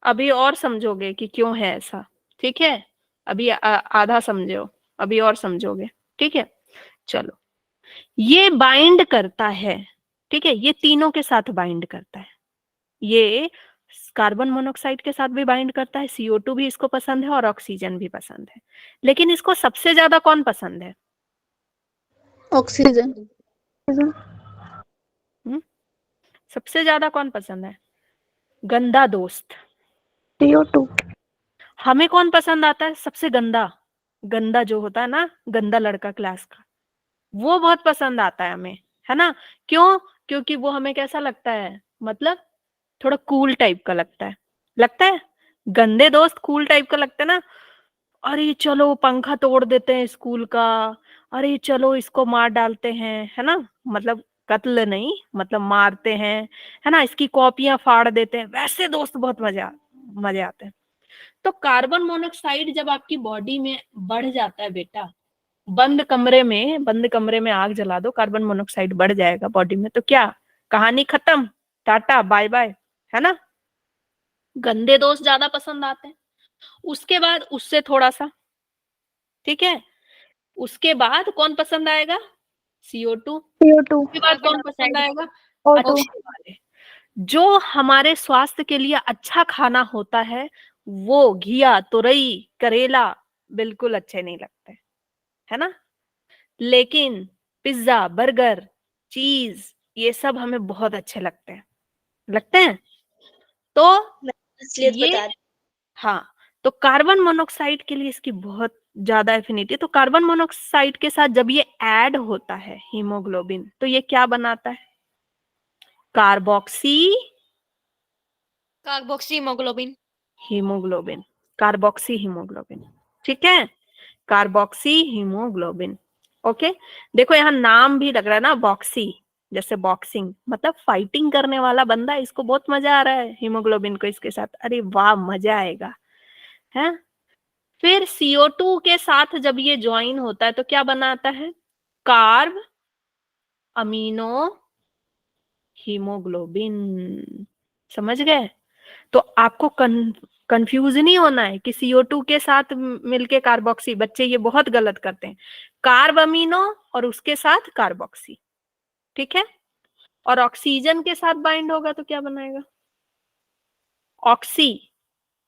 अभी और समझोगे कि क्यों है ऐसा। ठीक है, अभी आधा समझो, अभी और समझोगे। ठीक है, चलो, ये बाइंड करता है, ठीक है, ये तीनों के साथ बाइंड करता है, ये कार्बन मोनोऑक्साइड के साथ भी बाइंड करता है, CO2 भी इसको पसंद है और ऑक्सीजन भी पसंद है, लेकिन इसको सबसे ज्यादा कौन पसंद है, ऑक्सीजन। सबसे ज्यादा कौन पसंद है, गंदा दोस्त, CO2। हमें कौन पसंद आता है सबसे गंदा, गंदा जो होता है ना, गंदा लड़का क्लास का, वो बहुत पसंद आता है हमें, है ना, क्यों, क्योंकि वो हमें कैसा लगता है, मतलब थोड़ा कूल टाइप का लगता है, गंदे दोस्त कूल टाइप का लगता है ना, अरे चलो पंखा तोड़ देते हैं स्कूल का, अरे चलो इसको मार डालते हैं, है ना, मतलब कत्ल नहीं, मतलब मारते हैं, है ना, इसकी कॉपियां फाड़ देते हैं, वैसे दोस्त बहुत मजे आते हैं। तो कार्बन मोनोऑक्साइड जब आपकी बॉडी में बढ़ जाता है बेटा, बंद कमरे में आग जला दो, कार्बन मोनोऑक्साइड बढ़ जाएगा बॉडी में, तो क्या, कहानी खत्म, टाटा बाय बाय, है ना, गंदे दोस्त ज्यादा पसंद आते हैं। उसके बाद उससे थोड़ा सा, ठीक है, उसके बाद कौन पसंद आएगा, CO2, CO2। उसके बाद कौन पसंद आएगा, O2। अच्छे वाले, जो हमारे स्वास्थ्य के लिए अच्छा खाना होता है, वो घिया, तुरई, करेला बिल्कुल अच्छे नहीं लगते, है ना, लेकिन पिज्जा, बर्गर, चीज, ये सब हमें बहुत अच्छे लगते हैं, तो इसलिए ये बता दी। हाँ, तो कार्बन मोनोऑक्साइड के लिए इसकी बहुत ज्यादा एफिनिटी है। तो कार्बन मोनोऑक्साइड के साथ जब ये ऐड होता है हीमोग्लोबिन, तो ये क्या बनाता है? Carboxy carboxy haemoglobin. Haemoglobin, carboxy haemoglobin. ठीक है, कार्बोक्सी हीमोग्लोबिन। ओके, देखो यहाँ नाम भी लग रहा है ना, बॉक्सी, जैसे बॉक्सिंग, मतलब फाइटिंग करने वाला बंदा, इसको बहुत मजा आ रहा है हीमोग्लोबिन को इसके साथ। अरे वाह, मजा आएगा है। फिर CO2 के साथ जब ये ज्वाइन होता है तो क्या बनाता है? Carb amino haemoglobin. समझ गए? तो आपको कंफ्यूज नहीं होना है कि CO2 के साथ मिलके कार्बोक्सी, बच्चे ये बहुत गलत करते हैं। कार्ब अमीनो और उसके साथ कार्बोक्सी, ठीक है। और ऑक्सीजन के साथ बाइंड होगा तो क्या बनाएगा? Oxy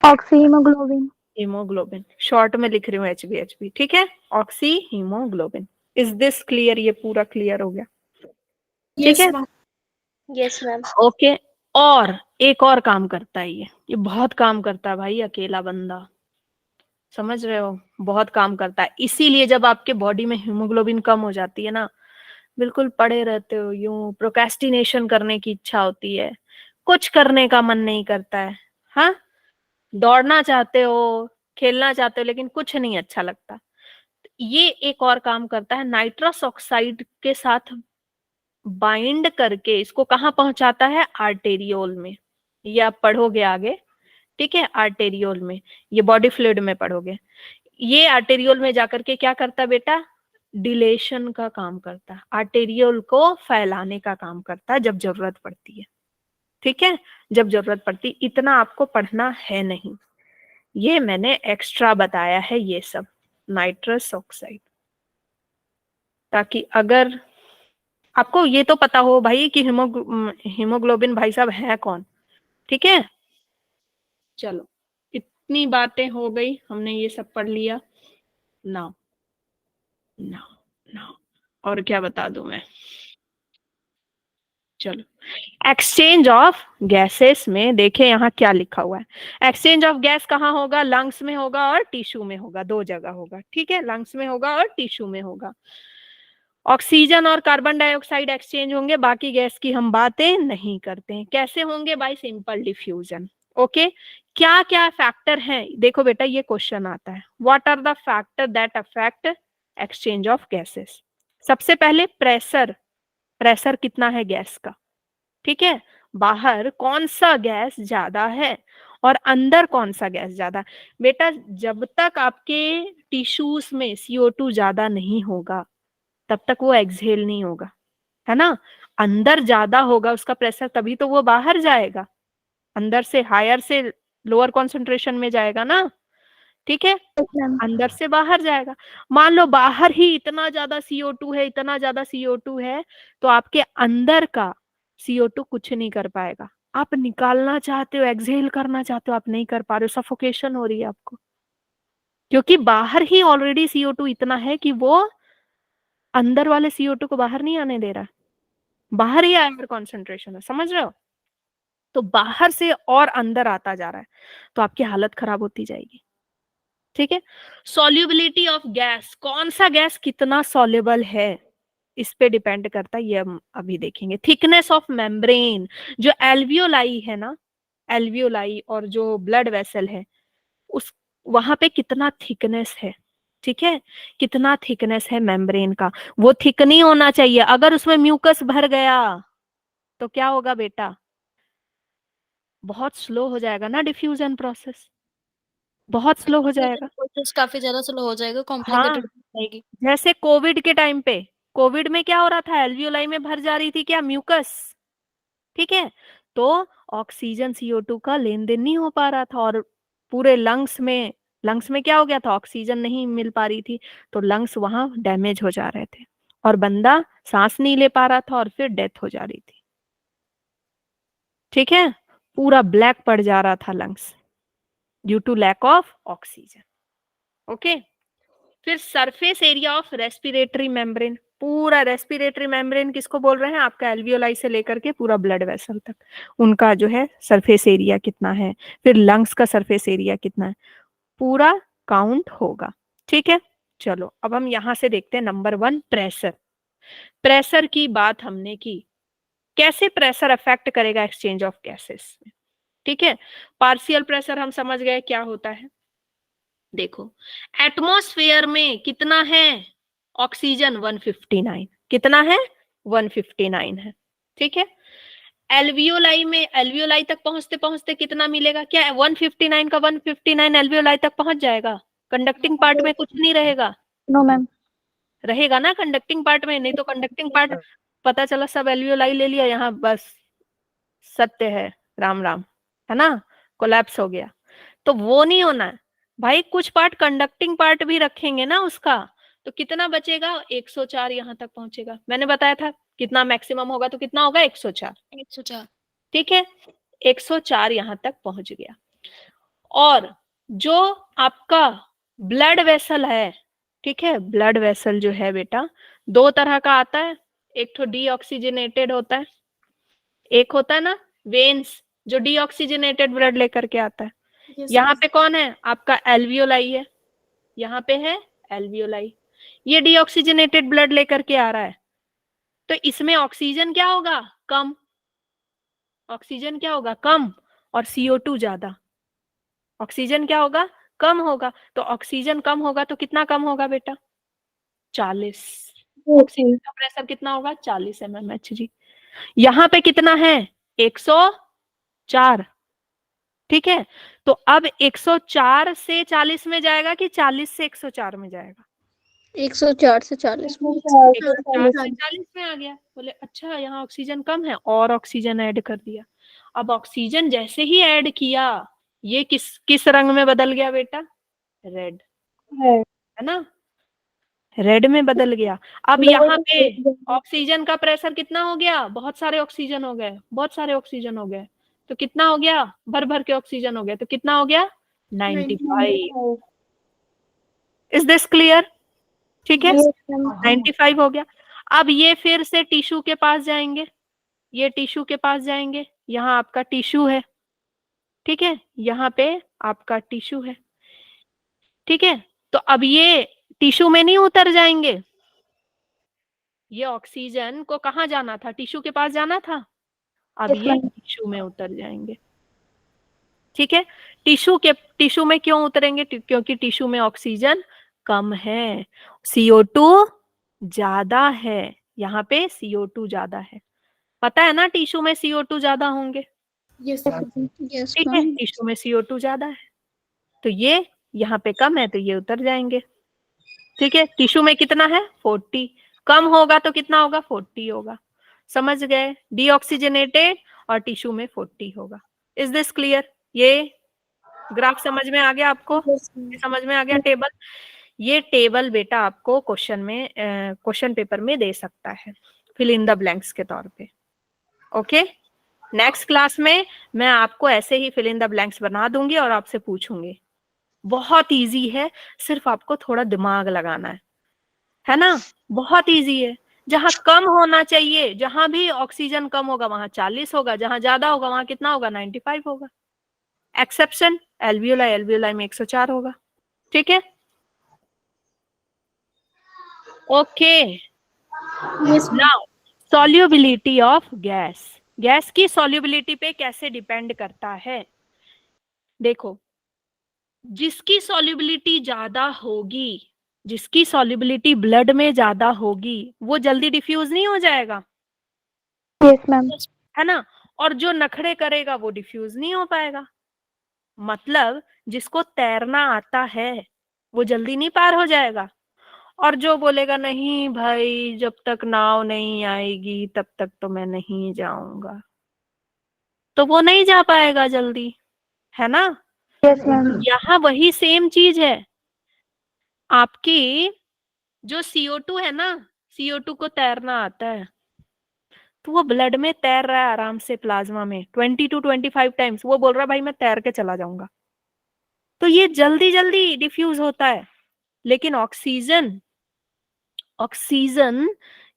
oxy haemoglobin. Haemoglobin, short में लिख रही हूँ HbHb, ठीक है, oxy haemoglobin. Is this clear? ये पूरा क्लियर हो गया, ठीक है। Yes ma'am. ओके, और एक और काम करता है ये बहुत काम करता है भाई, अकेला बंदा, समझ रहे हो, बहुत काम करता है। इसीलिए जब आपके बॉडी में हीमोग्लोबिन कम हो जाती है ना, बिल्कुल पड़े रहते हो यूं, प्रोक्रेस्टिनेशन करने की इच्छा होती है, कुछ करने का मन नहीं करता है, हाँ, दौड़ना चाहते हो, खेलना चाहते हो, लेकिन कुछ नहीं अच्छा लगता। ये एक और काम करता है, नाइट्रस ऑक्साइड के साथ बाइंड करके इसको कहाँ पहुंचाता है? आर्टेरियोल में। ये आप पढ़ोगे आगे, ठीक है, आर्टेरियोल में, ये बॉडी फ्लूइड में पढ़ोगे। ये आर्टेरियोल में जाकर के क्या करता है बेटा? डिलेशन का काम करता है, आर्टेरियोल को फैलाने का काम करता है जब जरूरत पड़ती है, ठीक है, जब जरूरत पड़ती। इतना आपको पढ़ना है नहीं, ये मैंने एक्स्ट्रा बताया है ये सब, नाइट्रस ऑक्साइड, ताकि अगर आपको ये तो पता हो भाई कि हीमोग्लोबिन भाई साहब है कौन, ठीक है। चलो, इतनी बातें हो गई, हमने ये सब पढ़ लिया। नाउ नाउ नाउ और क्या बता दूं मैं? चलो, एक्सचेंज ऑफ गैसेस में देखें यहाँ क्या लिखा हुआ है। एक्सचेंज ऑफ गैस कहाँ होगा? लंग्स में होगा और टिश्यू में होगा, दो जगह होगा, ठीक है, लंग्स में होगा और टिश्यू में होगा। ऑक्सीजन और कार्बन डाइऑक्साइड एक्सचेंज होंगे, बाकी गैस की हम बातें नहीं करते हैं। कैसे होंगे? Bye simple diffusion. ओके, क्या क्या फैक्टर हैं? देखो बेटा, ये क्वेश्चन आता है, what are the factor that affect exchange of gases? सबसे पहले प्रेशर, प्रेशर कितना है गैस का, ठीक है, बाहर कौन सा गैस ज्यादा है और अंदर कौन सा गैस ज्यादा। बेटा, जब तक आपके टिश्यूज में CO2 ज्यादा नहीं होगा तब तक वो एक्सहेल नहीं होगा, है ना। अंदर ज्यादा होगा उसका प्रेशर, तभी तो वो बाहर जाएगा, अंदर से हायर से लोअर कॉन्सेंट्रेशन में जाएगा ना, ठीक है, अंदर से बाहर जाएगा। मान लो बाहर ही इतना ज्यादा CO2 है, इतना ज्यादा CO2 है, तो आपके अंदर का CO2 कुछ नहीं कर पाएगा। आप निकालना चाहते हो, एक्सहेल करना चाहते हो, आप नहीं कर पा रहे हो, सफोकेशन हो रही है आपको, क्योंकि बाहर ही ऑलरेडी CO2 इतना है कि वो अंदर वाले CO2 को बाहर नहीं आने दे रहा, बाहर ही हायर कॉन्सेंट्रेशन है, समझ रहे हो। तो बाहर से और अंदर आता जा रहा है, तो आपकी हालत खराब होती जाएगी, ठीक है। सॉल्युबिलिटी ऑफ गैस, कौन सा गैस कितना सॉल्युबल है, इस पे डिपेंड करता है, ये हम अभी देखेंगे। थिकनेस ऑफ मेम्ब्रेन, जो एल्वियोलाई है ना, एल्वियोलाई और जो ब्लड वेसल है, उस वहां पे कितना थिकनेस है, ठीक है, कितना थिकनेस है मेम्ब्रेन का, वो थिक नहीं होना चाहिए। अगर उसमें म्यूकस भर गया तो क्या होगा बेटा? बहुत स्लो हो जाएगा ना डिफ्यूजन प्रोसेस, बहुत स्लो हो जाएगा। प्रोसेस काफी ज्यादा स्लो हो जाएगा, हाँ, कॉम्प्लिकेटेड हो जाएगी। जैसे कोविड के टाइम पे, कोविड में क्या हो रहा था? एल्वियोलाई में भर जा रही थी क्या? म्यूकस, ठीक है, तो ऑक्सीजन CO2 का लेन देन नहीं हो पा रहा था, और पूरे लंग्स में क्या हो गया था? ऑक्सीजन नहीं मिल पा रही थी, तो लंग्स वहां डैमेज हो जा रहे थे और बंदा सांस नहीं ले पा रहा था और फिर डेथ हो जा रही थी, ठीक है, पूरा ब्लैक पड़ जा रहा था lungs due to lack of oxygen. Okay, फिर surface area of respiratory membrane, पूरा रेस्पिरेटरी मेम्ब्रेन किसको बोल रहे हैं, आपका एल्वियोलाई से लेकर के पूरा ब्लड वेसल तक, उनका जो है सरफेस एरिया कितना है, फिर लंग्स का सरफेस एरिया कितना है, पूरा काउंट होगा। ठीक है, चलो अब हम यहां से देखते हैं नंबर 1 प्रेशर। प्रेशर की बात हमने की, कैसे प्रेशर अफेक्ट करेगा एक्सचेंज ऑफ गैसेस में। ठीक है, पार्शियल प्रेशर हम समझ गए क्या होता है। देखो एटमॉस्फेयर में कितना है, ऑक्सीजन 159, कितना है 159 है। ठीक है, एल्वियोलाई में, एल्वियोलाई तक पहुंचते पहुंचते कितना मिलेगा, क्या 159 का 159 एल्वियोलाई तक पहुंच जाएगा, कंडक्टिंग पार्ट में कुछ नहीं रहेगा, नो मैम। रहेगा ना कंडक्टिंग पार्ट में, नहीं तो कंडक्टिंग पार्ट पता चला सब एल्वियोलाई ले लिया, यहाँ बस सत्य है, राम राम, है ना, कोलैप्स हो गया। तो वो नहीं होना है भाई, कुछ पार्ट कंडक्टिंग पार्ट भी रखेंगे ना उसका, तो कितना बचेगा 104 यहाँ तक पहुंचेगा। मैंने बताया था कितना मैक्सिमम होगा, तो कितना होगा 104। 104। ठीक है, 104 यहाँ तक पहुंच गया। और जो आपका ब्लड वेसल है, ठीक है, ब्लड वेसल जो है बेटा 2 तरह का आता है, एक तो डीऑक्सीजनेटेड होता है, एक होता है ना वेन्स जो डीऑक्सीजनेटेड ब्लड लेकर के आता है। यहाँ पे कौन है, आपका एल्वियोलाई है, यहाँ पे है एल्वियोलाई, ये डीऑक्सीजनेटेड ब्लड लेकर के आ रहा है, तो इसमें ऑक्सीजन क्या होगा, कम, ऑक्सीजन क्या होगा कम, और CO2 ज्यादा, ऑक्सीजन क्या होगा कम होगा, तो ऑक्सीजन कम होगा तो कितना कम होगा बेटा 40, ऑक्सीजन का प्रेशर कितना होगा 40 mmHg। यहाँ पे कितना है 104। ठीक है, तो अब 104 से 40 में जाएगा कि 40 से 104 में जाएगा, 104 से 40 में। 104 से 40 में आ गया। बोले अच्छा यहाँ ऑक्सीजन कम है, और ऑक्सीजन ऐड कर दिया। अब ऑक्सीजन जैसे ही ऐड किया, ये किस रंग में बदल गया बेटा, रेड, है ना, रेड में बदल गया। अब यहाँ पे ऑक्सीजन का प्रेशर कितना हो गया, बहुत सारे ऑक्सीजन हो गए, बहुत सारे ऑक्सीजन हो गए, तो कितना हो गया, भर भर के ऑक्सीजन हो गए, तो कितना हो गया 95। इज दिस क्लियर, ठीक है, 95 हो गया। अब ये फिर से टिश्यू के पास जाएंगे, ये टिश्यू के पास जाएंगे, यहाँ आपका टिश्यू है, ठीक है, यहाँ पे आपका टिश्यू है, ठीक है, तो अब ये टिश्यू में नहीं उतर जाएंगे, ये ऑक्सीजन को कहाँ जाना था, टिश्यू के पास जाना था, अब ये टिश्यू में उतर जाएंगे। ठीक है, टिश्यू में क्यों उतरेंगे, क्योंकि टिश्यू में ऑक्सीजन कम है, CO2 ज्यादा है, यहाँ पे CO2 ज्यादा है, पता है ना टिश्यू में CO2 ज्यादा होंगे। यस ठीक है, टिश्यू में CO2 ज्यादा है, तो ये यहाँ पे कम है, तो ये उतर जाएंगे। ठीक है, टिश्यू में कितना है 40, कम होगा तो कितना होगा 40 होगा, समझ गए, डीऑक्सीजनेटेड और टिश्यू में 40 होगा। इज दिस क्लियर, ये ग्राफ समझ में आ गया आपको, समझ में आ गया टेबल। ये टेबल बेटा आपको क्वेश्चन पेपर में दे सकता है फिल इन द ब्लैंक्स के तौर पे। ओके, नेक्स्ट क्लास में मैं आपको ऐसे ही फिल इन द ब्लैंक्स बना दूंगी और आपसे पूछूंगी, बहुत इजी है, सिर्फ आपको थोड़ा दिमाग लगाना है ना, बहुत इजी है। जहां कम होना चाहिए, जहां भी ऑक्सीजन कम होगा वहां 40 होगा, जहां ज्यादा होगा वहां कितना होगा 95 होगा। एक्सेप्शन एल्वियोलाई, एल्वियोलाई में 104 होगा। ठीक है, okay, now solubility of gas, gas की सॉल्युबिलिटी पे कैसे डिपेंड करता है, देखो जिसकी सॉल्युबिलिटी ज्यादा होगी, जिसकी सॉल्युबिलिटी ब्लड में ज्यादा होगी वो जल्दी डिफ्यूज नहीं हो जाएगा, यस मैम। है ना, और जो नखरे करेगा वो डिफ्यूज नहीं हो पाएगा। मतलब जिसको तैरना आता है वो जल्दी नहीं पार हो जाएगा, और जो बोलेगा नहीं भाई जब तक नाव नहीं आएगी तब तक तो मैं नहीं जाऊंगा, तो वो नहीं जा पाएगा जल्दी, है ना। Yes ma'am. यहाँ वही सेम चीज है, आपकी जो CO2 है ना, CO2 को तैरना आता है, तो वो ब्लड में तैर रहा है आराम से, प्लाज्मा में 20 to 25 टाइम्स, वो बोल रहा है भाई मैं तैर के चला जाऊंगा, तो ये जल्दी जल्दी डिफ्यूज होता है। लेकिन ऑक्सीजन ऑक्सीजन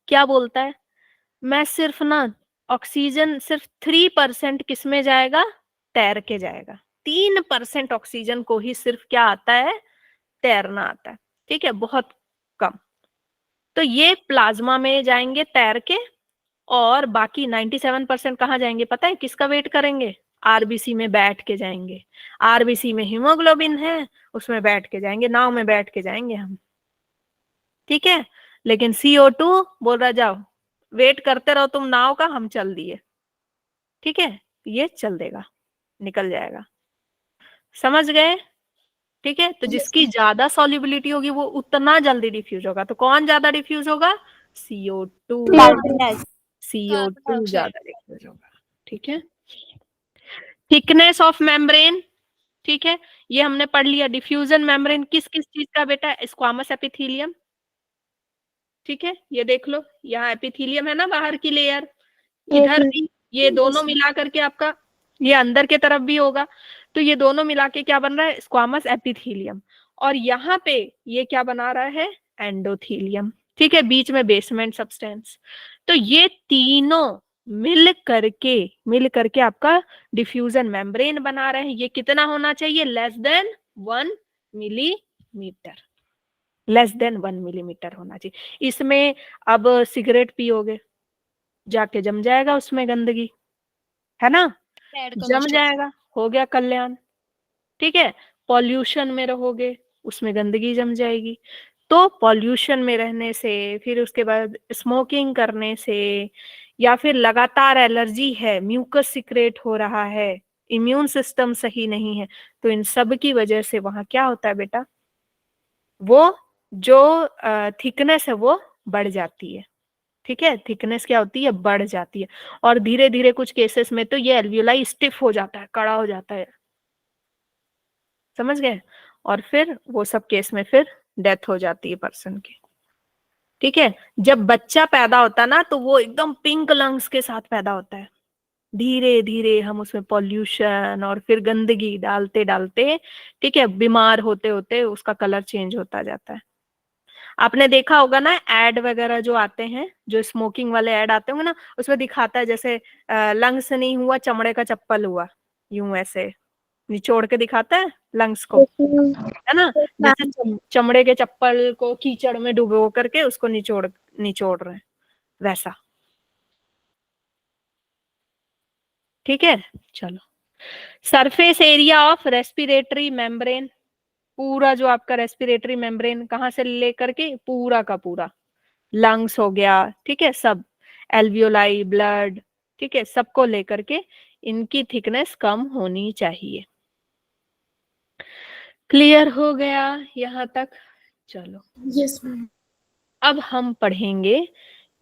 क्या बोलता है, मैं सिर्फ ना ऑक्सीजन सिर्फ 3% किस में जाएगा, तैर के जाएगा। 3% ऑक्सीजन को ही सिर्फ क्या आता है, तैरना आता है। ठीक है, बहुत कम। तो ये प्लाज्मा में जाएंगे तैर के, और बाकी 97% कहाँ जाएंगे पता है, किसका वेट करेंगे, आरबीसी में बैठ के जाएंगे। आरबीसी में हीमोग्लोबिन है, उसमें बैठ के जाएंगे, नाव में बैठ के जाएंगे हम। ठीक है, लेकिन CO2 बोल रहा जाओ वेट करते रहो तुम नाव का, हम चल दिए। ठीक है, ये चल देगा, निकल जाएगा। समझ गए? ठीक है, तो जिसकी ज्यादा सॉल्युबिलिटी होगी वो उतना जल्दी डिफ्यूज होगा। तो कौन ज्यादा डिफ्यूज होगा, CO2। CO2 ज्यादा डिफ्यूज होगा। ठीक है, थिकनेस ऑफ मेम्ब्रेन। ठीक है, ये हमने पढ़ लिया। डिफ्यूजन मेम्ब्रेन किस किस चीज का बेटा, स्क्वामस एपिथेलियम। ठीक है, ये देख लो, यहाँ एपिथेलियम है ना, बाहर की लेयर, इधर भी ये दोनों मिला करके आपका ये अंदर के तरफ भी होगा। तो ये दोनों मिला के क्या बन रहा है, स्क्वामस एपिथेलियम। और यहाँ पे ये क्या बना रहा है, एंडोथेलियम। ठीक है, बीच में बेसमेंट सब्सटेंस। तो ये तीनों मिल करके आपका डिफ्यूजन मेम्ब्रेन बना रहे हैं। ये कितना होना चाहिए, less than 1 millimetre. Less than 1 millimetre होना चाहिए। इसमें अब सिगरेट पियोगे, जाके जम जाएगा उसमें गंदगी, है ना, जम जाएगा, हो गया कल्याण। ठीक है, पॉल्यूशन में रहोगे, उसमें गंदगी जम जाएगी। तो पॉल्यूशन में रहने से, फिर उसके बाद स्मोकिंग करने से, या फिर लगातार एलर्जी है, म्यूकस सिक्रेट हो रहा है, इम्यून सिस्टम सही नहीं है, तो इन सब की वजह से वहां क्या होता है बेटा, वो जो थिकनेस है वो बढ़ जाती है। ठीक है, थिकनेस क्या होती है, बढ़ जाती है। और धीरे धीरे कुछ केसेस में तो ये एल्वियोलाई स्टिफ हो जाता है, कड़ा हो जाता है। समझ गए? और फिर वो सब केस में फिर डेथ हो जाती है पर्सन की। ठीक है, जब बच्चा पैदा होता ना तो वो एकदम पिंक लंग्स के साथ पैदा होता है। धीरे धीरे हम उसमें पॉल्यूशन और फिर गंदगी डालते डालते, ठीक है, बीमार होते होते उसका कलर चेंज होता जाता है। आपने देखा होगा ना, एड वगैरह जो आते हैं, जो स्मोकिंग वाले एड आते होंगे ना, उसमें दिखाता है जैसे लंग्स नहीं हुआ, चमड़े का चप्पल हुआ, यूं ऐसे निचोड़ के दिखाता है लंग्स को, है ना, जैसे चमड़े के चप्पल को कीचड़ में डुबो करके उसको निचोड़ रहे हैं, वैसा। ठीक है, चलो, surface area of respiratory membrane, पूरा जो आपका रेस्पिरेटरी मेम्ब्रेन कहाँ से लेकर के, पूरा का पूरा, लंग्स हो गया, ठीक है, सब एल्वियोलाई, ब्लड, ठीक है, सबको लेकर के इनकी थिकनेस कम होनी चाहिए। क्लियर हो गया यहाँ तक? चलो, यस मैम। अब हम पढ़ेंगे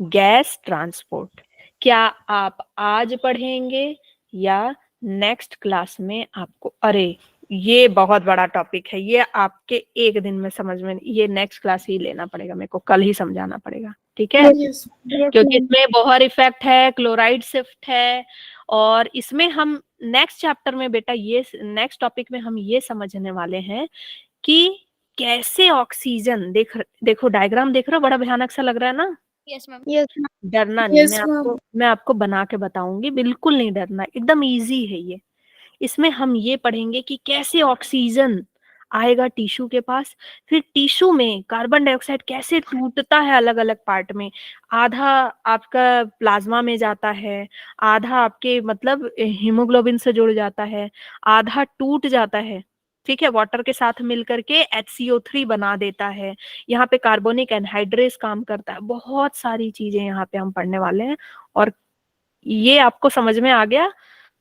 गैस ट्रांसपोर्ट। क्या आप आज पढ़ेंगे या नेक्स्ट क्लास में आपको, अरे ये बहुत बड़ा टॉपिक है, ये आपके एक दिन में समझ में, ये नेक्स्ट क्लास ही लेना पड़ेगा, मेरे को कल ही समझाना पड़ेगा। ठीक है, यस क्योंकि इसमें बोहर इफेक्ट है, क्लोराइड शिफ्ट है, और इसमें हम नेक्स्ट चैप्टर में बेटा, ये नेक्स्ट टॉपिक में हम ये समझने वाले हैं कि कैसे ऑक्सीजन, देखो डायग्राम देख रहे हो, बड़ा भयानक सा लग रहा है ना? Yes ma'am. डरना नहीं, यस मैम। मैं आपको बना के बताऊंगी, बिल्कुल नहीं डरना, एकदम इजी है ये। इसमें हम ये पढ़ेंगे कि कैसे ऑक्सीजन आएगा टिश्यू के पास, फिर टिश्यू में कार्बन डाइऑक्साइड कैसे टूटता है अलग अलग पार्ट में, आधा आपका प्लाज्मा में जाता है, आधा आपके मतलब हीमोग्लोबिन से जुड़ जाता है, आधा टूट जाता है, ठीक है, वाटर के साथ मिलकर के HCO3 बना देता है, यहाँ पे कार्बोनिक एनहाइड्रेस काम करता है, बहुत सारी चीजें यहाँ पे हम पढ़ने वाले हैं। और ये आपको समझ में आ गया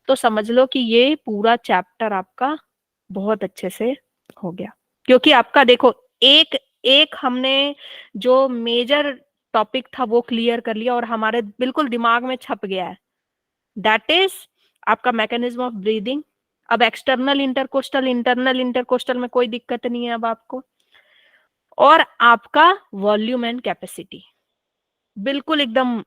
तो समझ लो कि ये पूरा चैप्टर आपका बहुत अच्छे से हो गया, क्योंकि आपका देखो एक एक हमने जो मेजर टॉपिक था वो क्लियर कर लिया और हमारे बिल्कुल दिमाग में छप गया है, दैट इज आपका मैकेनिज्म ऑफ ब्रीदिंग। अब एक्सटर्नल इंटरकोस्टल, इंटरनल इंटरकोस्टल में कोई दिक्कत नहीं है अब आपको, और आपका वॉल्यूम एंड कैपेसिटी बिल्कुल एकदम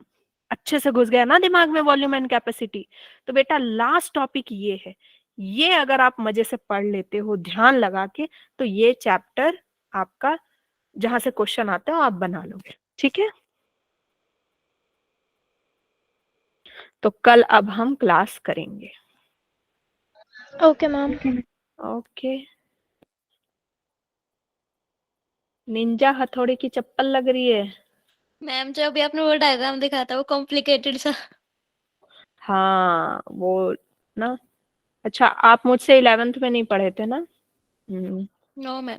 अच्छे से घुस गया ना दिमाग में, वॉल्यूम एंड कैपेसिटी। तो बेटा लास्ट टॉपिक ये है, ये अगर आप मजे से पढ़ लेते हो ध्यान लगा के, तो ये चैप्टर आपका जहां से क्वेश्चन आता है आप बना लोगे। ठीक है, तो कल अब हम क्लास करेंगे। Okay ma'am. ओके। निंजा हथौड़े की चप्पल लग रही है। मैम जो अभी आपने वो डायग्राम दिखा था वो कॉम्प्लिकेटेड सा। हाँ वो ना, अच्छा आप मुझसे 11th में नहीं पढ़े थे ना? No ma'am.